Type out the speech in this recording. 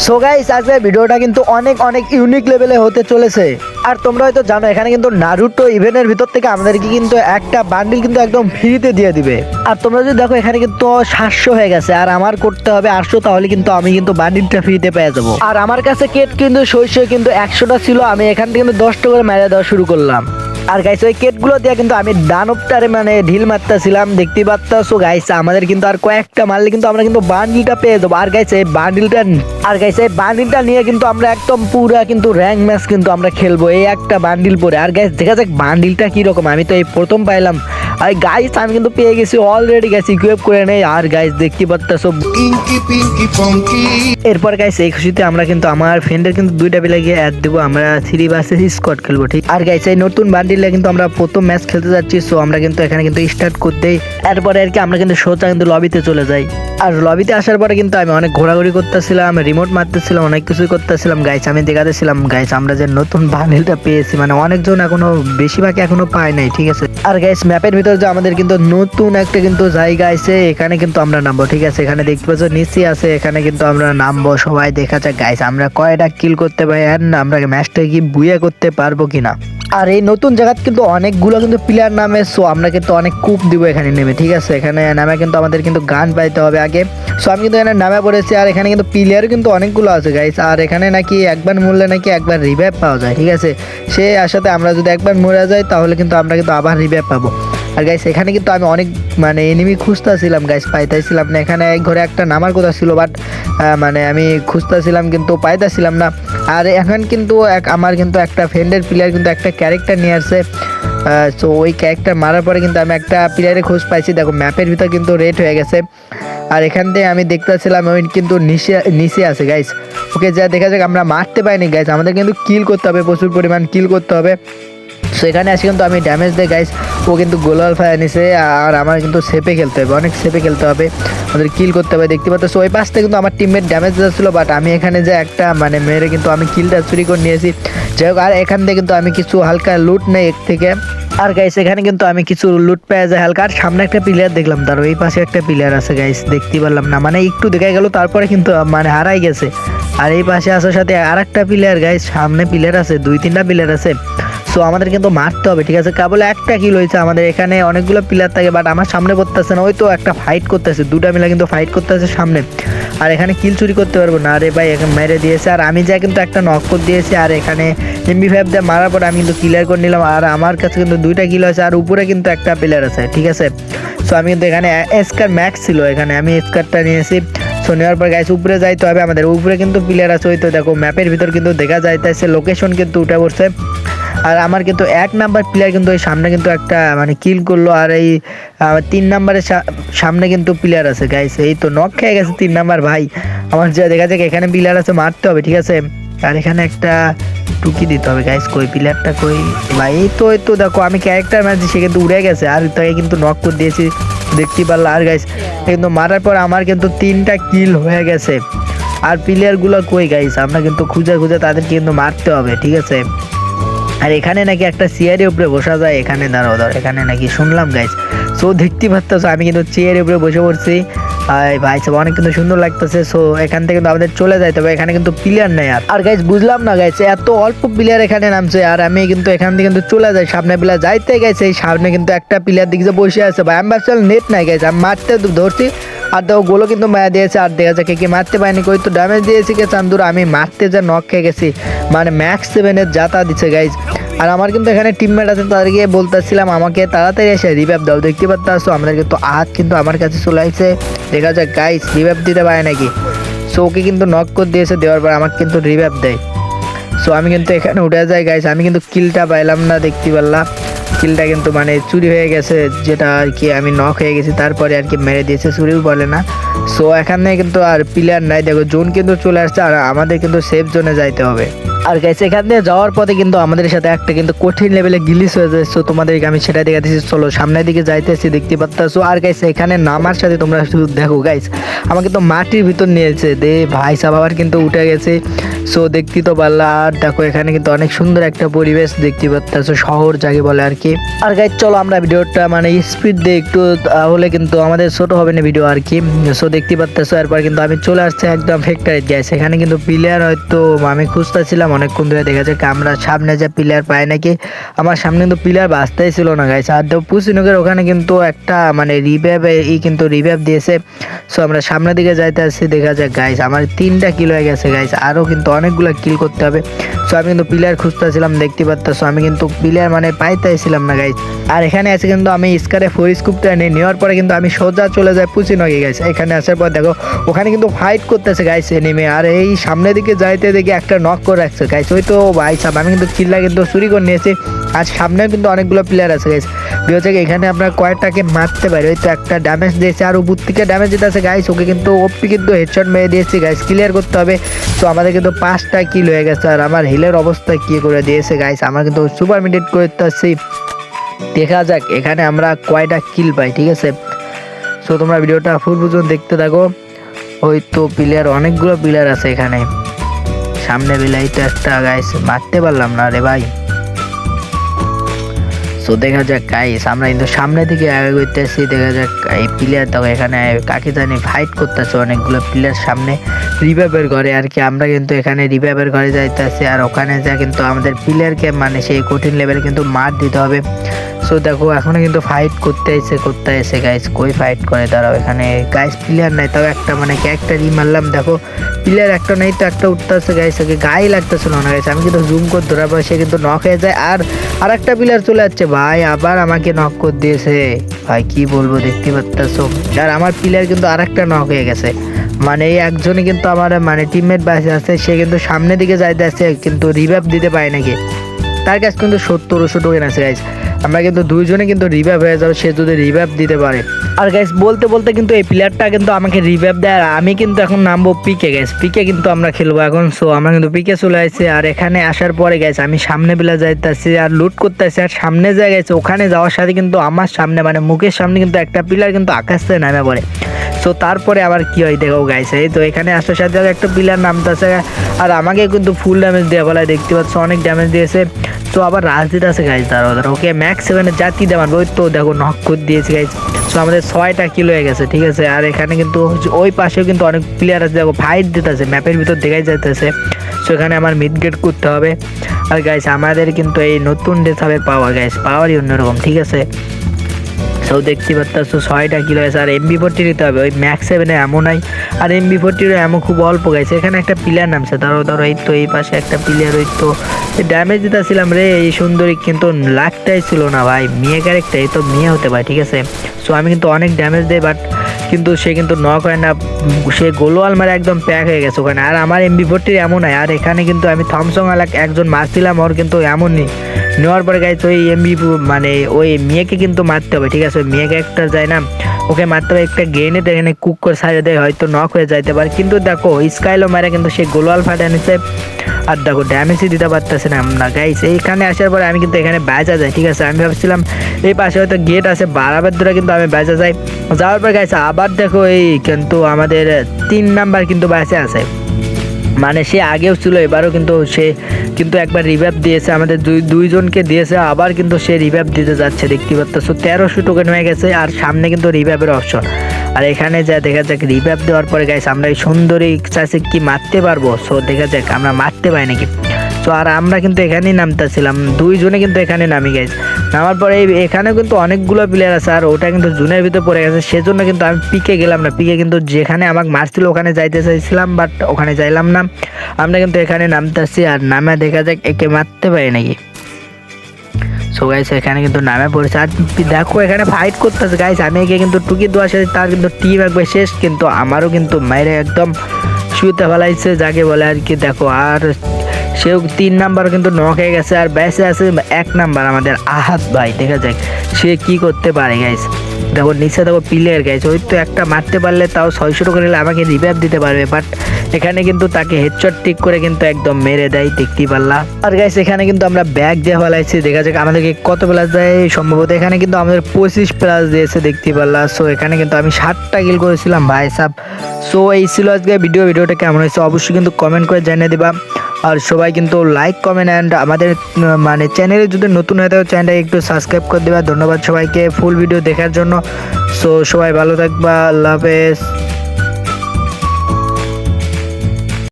So guys আজকের ভিডিওটা কিন্তু অনেক অনেক ইউনিক লেভেলে হতে চলেছে। আর তোমরা হয়তো জানো এখানে কিন্তু নারুটো ইভেন্টের ভিতর থেকে আমাদেরকে কিন্তু একটা বান্ডিল কিন্তু একদম ফ্রিতে দিয়ে দিবে। আর তোমরা যদি দেখো এখানে কিন্তু 700 হয়ে গেছে, আর আমার করতে হবে 800, তাহলে কিন্তু আমি কিন্তু বান্ডিলটা ফ্রিতে পেয়ে যাবো। আর আমার কাছে কেট কিন্তু শৈশবে কিন্তু 100টা ছিল, আমি এখান থেকে কিন্তু 10টা করে মেরে দেওয়া শুরু করলাম। আর গাইস ওই কেটগুলো দিয়ে কিন্তু আমি দানবটারে মানে ঢিল মারতেছিলাম, দেখতে পাচ্ছো গাইস। আমাদের কিন্তু আর কয়েকটা মারলে কিন্তু আমরা কিন্তু বান্ডিলটা পেয়ে যাবো। আর গাইস এই বান্ডিলটা নিয়ে কিন্তু আমরা একদম পুরা কিন্তু র্যাঙ্ক ম্যাচ কিন্তু আমরা খেলবো এই একটা বান্ডিল পরে। আর গাইস দেখা যাক বান্ডিলটা কি রকম, আমি তো এই প্রথম পাইলাম। আর গাইস আমি কিন্তু পেয়ে গেছি অলরেডি, গাইস ইকুইপ করে নেই। আর গাইস দেখতে পাচ্ছো এরপর গাইস এই খুশিতে আমরা কিন্তু আমার ফ্রেন্ডের কিন্তু 2টা বেলা গিয়ে অ্যাড দেবো, আমরা 3 ভার্সেস স্কোয়াড খেলবো, ঠিক। আর গাইস এই নতুন বান্ডিলে কিন্তু আমরা প্রথম ম্যাচ খেলতে যাচ্ছি। সো আমরা কিন্তু এখানে কিন্তু স্টার্ট করতেই এরপরে আর কি আমরা কিন্তু সোজা কিন্তু লবিতে চলে যাই। আর লবিতে আসার পরে কিন্তু আমি অনেক ঘোরাঘুরি করতেছিলাম, রিমোট মারতেছিলাম, অনেক কিছুই করতেছিলাম। গাইস আমি দেখাতেছিলাম গাইস আমরা যে নতুন বান্ডিলটা পেয়েছি, মানে অনেকজন এখনো বেশিরভাগ এখনো পায় নাই, ঠিক আছে। আর গাইস ম্যাপের ভিতর যে আমাদের কিন্তু নতুন একটা কিন্তু জায়গা আছে, এখানে কিন্তু আমরা নামবো, ঠিক আছে। এখানে দেখতে পাচ্ছ নিচে আছে, এখানে কিন্তু আমরা নামবো। সবাই দেখা যাক গাইস আমরা কয়টা কিল করতে পারি, আর আমরা ম্যাচটা কি বুয়া করতে পারবো কিনা। আর এই নতুন জায়গায় কিন্তু অনেকগুলো কিন্তু প্লেয়ার নামে, সো আমরা কিন্তু অনেক কূপ দিব এখানে নেমে, ঠিক আছে। এখানে নামে কিন্তু আমাদের কিন্তু গান পাইতে হবে আগে। সো আমি কিন্তু এখানে নামে পড়েছি, আর এখানে কিন্তু প্লেয়ারও কিন্তু অনেকগুলো আছে গাইস। আর এখানে নাকি একবার মরলে নাকি একবার রিভাইভ পাওয়া যায়, ঠিক আছে। সে আসাতে আমরা যদি একবার মরে যাই তাহলে কিন্তু আমরা কিন্তু আবার রিভাইভ পাবো। আর গাইস এখানে কিন্তু আমি অনেক মানে এনিমি খুঁজতেছিলাম গাইস, পাইতেছিলাম না। এখানে এক ঘরে একটা নামার কথা ছিল, বাট মানে আমি খুঁজতেছিলাম কিন্তু পাইতেছিলাম না। আর এখন কিন্তু আমার কিন্তু একটা ফ্রেন্ডের প্লেয়ার কিন্তু একটা ক্যারেক্টার নিয়ে আসছে। সো ওই ক্যারেক্টার মারার পরে কিন্তু আমি একটা প্লেয়ারের খোঁজ পাইছি, দেখো ম্যাপের ভিতর কিন্তু রেড হয়ে গেছে। আর এখান থেকে আমি দেখতেছিলাম ওই কিন্তু নিচে আছে গাইস। ওকে যা দেখা যাক, আমরা মারতে পারিনি গাইস, আমাদের কিন্তু কিল করতে হবে, প্রচুর পরিমাণ কিল করতে হবে। সো এখানে আসি কিন্তু আমি ড্যামেজ দেয় গাইস, ও কিন্তু গোলাল ফায়ার নিছে। আর আমার কিন্তু সেপে খেলতে হবে, অনেক সেপে খেলতে হবে, আমাদের কিল করতে হবে, দেখতে পাচ্ছ। সো ওই পাশটা কিন্তু আমার টিমমেট ড্যামেজ দিচ্ছিল, বাট আমি এখানে যে একটা মানে মেরে কিন্তু আমি কিলটা চুরি করে নিয়েছি, যাই হোক। আর এখান থেকে কিন্তু আমি কিছু হালকা লুট নেই এক থেকে। আর গাইস এখানে কিন্তু আমি কিছু লুট পেয়ে যাই হালকা। আর সামনে একটা প্লেয়ার দেখলাম, তার এই পাশে একটা প্লেয়ার আছে গাইস, দেখতে পারলাম না, মানে একটু দেখা গেল, তারপরে কিন্তু মানে হারাই গেছে। আর এই পাশে আসার সাথে আর একটা প্লেয়ার গাইস, সামনে প্লেয়ার আছে, 2-3টা প্লেয়ার আছে। সো আমাদের কিন্তু মারতে হবে, ঠিক আছে। কেবল একটা কিল হয়েছে আমাদের, এখানে অনেকগুলো প্লেয়ার থাকে, বাট আমার সামনে পড়তেছে না। ওই তো একটা ফাইট করতেছে, 2টা মিলে কিন্তু ফাইট করতেছে সামনে। আর এখানে কিল চুরি করতে পারবো না, আরে ভাই এখানে মেরে দিয়েছে। আর আমি যা কিন্তু একটা নক করে দিয়েছি, আর এখানে MP5 দিয়ে মারার পরে আমি কিন্তু ক্লিয়ার করে নিলাম। আর আমার কাছে কিন্তু 2টা কিল আছে, আর উপরে কিন্তু একটা প্লেয়ার আছে, ঠিক আছে। সো আমি কিন্তু এখানে স্কার ম্যাক্স ছিল, এখানে আমি স্কারটা নিয়েছি। সো নেওয়ার পর গাইস উপরে যাইতে হবে আমাদের, উপরে কিন্তু প্লেয়ার আছে, ওই তো দেখো ম্যাপের ভিতর কিন্তু দেখা যাইতেছে, লোকেশন কিন্তু উঠে পড়ছে। আর আমার কিন্তু 1 নাম্বার প্লেয়ার কিন্তু ওই সামনে কিন্তু একটা মানে কিল করলো। আর এই 3 নাম্বারের সামনে কিন্তু প্লেয়ার আছে গাইস, এই তো নক খেয়ে গেছে 3 নাম্বার ভাই। আমার যা দেখা যাক এখানে প্লেয়ার আছে, মারতে হবে, ঠিক আছে। আর এখানে একটা টুকি দিতে হবে গাইস, কই প্লেয়ারটা কই ভাই, এই তো দেখো আমি ক্যারেক্টার মারছি, সে কিন্তু উড়ে গেছে। আর তাকে কিন্তু নক করে দিয়েছি, দেখতে পারলাম। আর গাইস কিন্তু মারার পর আমার কিন্তু 3টা কিল হয়ে গেছে। আর প্লেয়ারগুলো কই গাইস, আমরা কিন্তু খুঁজে খুঁজে তাদেরকে কিন্তু মারতে হবে, ঠিক আছে। আর এখানে নাকি একটা চেয়ারের উপরে বসা যায়, এখানে দাঁড়াও এখানে নাকি শুনলাম গাইস। সো দেখতে পাচ্ছ আমি কিন্তু চেয়ারের উপরে বসে পড়ছি, ভাই সব অনেক কিন্তু সুন্দর লাগতেছে। সো এখান থেকে কিন্তু আমাদের চলে যাইতে হবে, এখানে কিন্তু প্লেয়ার নেই। আর গাইস বুঝলাম না গাইস, এত অল্প প্লেয়ার এখানে নামছে, আর আমি কিন্তু এখান থেকে কিন্তু চলে যাই সামনে প্লেয়ার যাইতে গাইছে। এই সামনে কিন্তু একটা প্লেয়ার দিকে বসে আছে ভাই, আমি ভাবছিলাম নেট নাই গাইস, আমি মারতে ধরছি। আর দেখো গোলও কিন্তু মারা দিয়েছে। আর দেখা যাচ্ছে কি মারতে পারিনি, কই তো ড্যামেজ দিয়েছি কে চান্দুর, আমি মারতে যা নক খেয়ে গেছি, মানে ম্যাক্স 7-এর যাতা দিচ্ছে গাইস। আর আমার কিন্তু এখানে টিমমেট আছে, তাদেরকে বলতেছিলাম আমাকে তাড়াতাড়ি এসে রিভাইভ দাও, দেখতে পাচ্ছ আমাদের কিন্তু কিন্তু আমার কাছে চলে আসছে, দেখা যাক গাইস রিভাইভ দিতে পারে নাকি। সো ওকে কিন্তু নক করে দিয়েছে, দেওয়ার পর আমাকে কিন্তু রিভাইভ দেয়। সো আমি কিন্তু এখানে উঠে যাই গাইস, আমি কিন্তু কিলটা পাইলাম না, দেখতে পারলাম কিলটা কিন্তু মানে চুরি হয়ে গেছে, যেটা আর কি আমি নক হয়ে গেছি, তারপরে আর কি মেরে দিয়েছে, চুরিও বলে না। সো এখানে কিন্তু আর প্লেয়ার নাই, দেখো জোন কিন্তু চলে আসছে, আর আমাদের কিন্তু সেফ জোনে যাইতে হবে। আর গাইস এখান থেকে যাওয়ার পথে কিন্তু আমাদের সাথে একটা কিন্তু কঠিন লেভেলে গিলিস হয়ে যায়। সো তোমাদেরকে আমি সেটা দেখাতেছি, চলো সামনের দিকে যাইতেছি, দেখতে পাচ্ছো। আর গাইস এখানে নামার সাথে তোমরা শুধু দেখো গাইস, আমাকে তো মাটির ভিতর নিয়েছে দে ভাই সাহেব, আবার কিন্তু উঠে গেছে। সো দেখতে তো পারলা। আর দেখো এখানে কিন্তু অনেক সুন্দর একটা পরিবেশ দেখতে পাচ্ছো, শহর যাকে বলে আর কি। আর গাইস চলো আমরা ভিডিওটা মানে স্পিড দিয়ে একটু হলে কিন্তু আমাদের ছোট হবে না ভিডিও আর কি। সো দেখতে পাচ্ছ এরপর কিন্তু আমি চলে আসছি একদম ফ্যাক্টরি গাইস। এখানে কিন্তু প্লেয়ার হয়তো আমি খুঁজতেছিলাম অনেকক্ষণ ধরে, দেখা যাক আমরা সামনে যে প্লেয়ার পাই নাকি। আমার সামনে কিন্তু প্লেয়ার বাঁচতেই ছিল না গাইস। আর পুসিনগের ওখানে কিন্তু একটা মানে রিভাইভ কিন্তু রিভাইভ দিয়েছে। সো আমরা সামনের দিকে যাইতে আসছি, দেখা যাক গাইস আমার 3টা কিল হয়ে গেছে গাইস, আরও কিন্তু অনেকগুলো কিল করতে হবে। সো আমি কিন্তু প্লেয়ার খুঁজতেছিলাম, দেখতে পাচ্ছ আমি কিন্তু প্লেয়ার মানে পাইতেছিলাম না গাইস। আর এখানে আছে কিন্তু আমি স্কারে 4 স্কুপটা নেওয়ার পরে কিন্তু আমি সোজা চলে যাই পুসিনগে গাইস। এখানে আসার পর দেখো ওখানে কিন্তু ফাইট করতেছে গাইস এনিমে। আর এই সামনের দিকে যাইতে দেখি একটা নক করে রাখছে গাইস। ওই তো ভাই সাহেব আমি কিন্তু কিল্লা কিন্তু চুরি করে নিয়েছি। আর সামনেও কিন্তু অনেকগুলো প্লেয়ার আছে গাইস। হচ্ছে এখানে আপনার কয়েকটাকে মারতে পারি। ওই তো একটা ড্যামেজ দিয়েছে আর উপর থেকে ড্যামেজ দিতে আছে গাইস। ওকে কিন্তু ওপি কিন্তু হেডশট মেরে দিয়েছি গাইস, ক্লিয়ার করতে হবে। তো আমাদের কিন্তু 5টা কিল হয়ে গেছে। আর আমার হিলের অবস্থা কি করে দিয়েছে গাইস, আমার কিন্তু সুপার মিডেট করতে আসছি। দেখা যাক এখানে আমরা কয়টা কিল পাই, ঠিক আছে। সো তোমরা ভিডিওটা ফুল পর্যন্ত দেখতে থাকো। ওই তো প্লেয়ার, অনেকগুলো প্লেয়ার আছে এখানে। সামনে বিলাইতে একটা গাইস, মারতে পারলাম না রে ভাই। সো দেখা যাক গাইস আমরা কিন্তু সামনের দিকে আগে করতেছি। দেখা যাক এই প্লেয়ার তো এখানে কাকে জানি ফাইট করতেছে অনেকগুলো প্লেয়ার সামনে রিভাইভের ঘরে আর কি। আমরা কিন্তু এখানে রিভাইভের ঘরে যাইতেছি আর ওখানে যা কিন্তু আমাদের প্লেয়ারকে মানে সেই কঠিন লেভেল কিন্তু মার দিতে হবে। সো দেখো এখনো কিন্তু ফাইট করতে এসে গাইস, কই ফাইট করে তারাও এখানে গাইস। প্লেয়ার নাই, তাও একটা মানে ক্যারেক্টারই মারলাম। দেখো প্লেয়ার একটা নেই তো একটা উঠতে আসছে গাইস, ওকে গায়ে লাগতেছিল না গাইস। আমি কিন্তু জুম করে ধরার পর সে কিন্তু নক হয়ে যায়। আর একটা প্লেয়ার চলে যাচ্ছে ভাই, আবার আমাকে নক করে দিয়েছে ভাই, কি বলবো দেখতে পাচ্ছ। আর আমার প্লেয়ার কিন্তু আর একটা নক হয়ে গেছে। মানে এই একজনই কিন্তু আমার মানে টিমমেট বাসে আছে, সে কিন্তু সামনের দিকে যাইতে আসছে কিন্তু রিভাইভ দিতে পারে নাকি। তার কাছে কিন্তু 70-80 টোকেন আছে গাইস। আমরা কিন্তু দুইজনে কিন্তু রিভাইভ হয়ে যাবো সে যদি রিভাইভ দিতে পারে। আর গাইস বলতে বলতে কিন্তু এই প্লেয়ারটা কিন্তু আমাকে রিভাইভ দেয়। আর আমি কিন্তু এখন নামবো পিকে গাইস, পিকে কিন্তু আমরা খেলবো এখন। সো আমরা কিন্তু পিকে চলে আসছি। আর এখানে আসার পরে গাইস আমি সামনে বেলা যাইতেছি আর লুট করতেছি। আর সামনে যা গেছে ওখানে যাওয়ার সাথে কিন্তু আমার সামনে মানে মুখের সামনে কিন্তু একটা প্লেয়ার কিন্তু আকাশ থেকে নামে পড়ে। সো তারপরে আবার কি হয় দেখো গাইস, এই তো এখানে আসার সাথে একটা প্লেয়ার নামতেছে আর আমাকে কিন্তু ফুল ড্যামেজ দেওয়া বলে, দেখতে পাচ্ছ অনেক ড্যামেজ দিয়েছে। তো আবার রাজদিত আছে গাইস, দাঁড়াও ওকে ম্যাক্স 7 জাতি দেওয়ান। ওই তো দেখো নক করে দিয়েছে গাইস। সো আমাদের 6টা কিল হয়ে গেছে, ঠিক আছে। আর এখানে কিন্তু ওই পাশেও কিন্তু অনেক প্লেয়ার আছে, দেখো ফাইট দিতেছে ম্যাপের ভিতর দেখাই যাইতেছে। সো এখানে আমার মিড গেট করতে হবে। আর গাইস আমাদের কিন্তু এই নতুন ড্রেস হবে পাওয়ার গাইস, পাওয়ারই অন্যরকম, ঠিক আছে। সো দেখতে পাচ্ছ 6টা কিলো আছে। আর MB40 নিতে হবে, ওই ম্যাক্স 7 এমন নাই। আর MB40 এমন খুব অল্প গাইছে। এখানে একটা প্লেয়ার নামছে, ধরো এই তো এই পাশে একটা প্লেয়ার। ওই তো ড্যামেজ দিতেছিলাম রে এই সুন্দরী, কিন্তু লাগটাই ছিল না ভাই। মেয়ে ক্যারেক্টার, এই তো মেয়ে হতে পারে, ঠিক আছে। সো আমি কিন্তু অনেক ড্যামেজ দেয় বাট কিন্তু সে কিন্তু নক হয় না, সে গোলওয়াল মারে একদম প্যাক হয়ে গেছে ওখানে। আর আমার MB40 এমন হয়। আর এখানে কিন্তু আমি থমসং একজন মারছিলাম, ওর কিন্তু এমন নেই। নেওয়ার পরে গাইছে ওই মানে ওই মেয়েকে কিন্তু মারতে হবে, ঠিক আছে। ওই মেয়েকে একটা যায় না, ওকে মারতে হবে একটা গ্রেনেড এখানে কুক করে সারিয়ে দেয়, হয়তো নক হয়ে যাইতে পারে। কিন্তু দেখো স্কাইলো মারে কিন্তু সে গোলওয়াল ফাটে নিচ্ছে। আর দেখো ড্যামেজই দিতে পারতেছে না আমরা গাইস। এইখানে আসার পরে আমি কিন্তু এখানে বেঁচা যাই, ঠিক আছে। আমি ভাবছিলাম এই পাশে হয়তো গেট আছে, বারাবার ধরে কিন্তু আমি বেঁচা যাই। যাওয়ার পর গাইছে আবার দেখো এই কিন্তু আমাদের 3 নাম্বার কিন্তু বেঁচে আছে। মানে সে আগেও ছিল, এবারও কিন্তু সে কিন্তু একবার রিভাইভ দিয়েছে, আমাদের দুইজনকে দিয়েছে। আবার কিন্তু সে রিভাইভ দিতে যাচ্ছে, দেখতে পাচ্ছ। 1300 টোকেন হয়ে গেছে। আর সামনে কিন্তু রিভাইভের অপশন। আর এখানে যা দেখা যাক রিভাইভ দেওয়ার পরে গাইস আমরা এই সুন্দরী চাষে কি মারতে পারবো। সো দেখা যাক আমরা মারতে পাই নাকি। সো আর আমরা কিন্তু এখানেই নামতেছিলাম, দুইজনে কিন্তু এখানে নামি গাইস। নামার পরে এখানেও কিন্তু অনেকগুলো প্লেয়ার আছে। আর ওটা কিন্তু জুনের ভিতরে পড়ে গেছে, সেজন্য কিন্তু আমি পিকে গেলাম না। পিকে কিন্তু যেখানে আমাকে মারছিল ওখানে যাইতে চাইছিলাম বাট ওখানে যাইলাম না। আমরা কিন্তু এখানে নামতেছি আর নামে দেখা যাক একে মারতে পারি নাকি। সো গাইস এখানে কিন্তু নামে পড়েছে। আর দেখো এখানে ফাইট করতেছে গাইস। আমি একে কিন্তু টুকি দেওয়ার সাথে তার কিন্তু টিম একবার শেষ, কিন্তু আমারও কিন্তু মাইরে একদম শুতে ফেলাইছে যাকে বলে আর কি। দেখো আর সেও 3 নাম্বার কিন্তু নক হয়ে গেছে। আর ব্যাসে আছে 1 নাম্বার আমাদের আহাত ভাই, দেখা যাক সে কি করতে পারে গাইস। দেখো নিচে দেখো প্লেয়ার গাইস, ওই তো একটা মারতে পারলে তাও 600 টাকা নিলে আমাকে রিভাইভ দিতে পারবে। বাট এখানে কিন্তু তাকে হেডশট ঠিক করে কিন্তু একদম মেরে দেয়, দেখতেই পারলা। আর গাইস এখানে কিন্তু আমরা ব্যাগ দিয়ে ফেলাইছি, দেখা যাক আমাদেরকে কত প্লাস দেয়। সম্ভবত এখানে কিন্তু আমাদের 25 প্লাস দিয়েছে, দেখতেই পারলা। সো এখানে কিন্তু আমি 7টা কিল করেছিলাম ভাই সাব। সো এই ছিল আজকে ভিডিওটা কেমন হয়েছে অবশ্যই কিন্তু কমেন্ট করে জানিয়ে দিবা। আর সবাই কিন্তু লাইক কমেন্ট অ্যান্ড আমাদের মানে চ্যানেলে যদি নতুন হয়ে থাকে চ্যানেলটাকে একটু সাবস্ক্রাইব করে দেবা। ধন্যবাদ সবাইকে ফুল ভিডিও দেখার জন্য। সো সবাই ভালো থাকবা, আল্লাহ হাফেজ।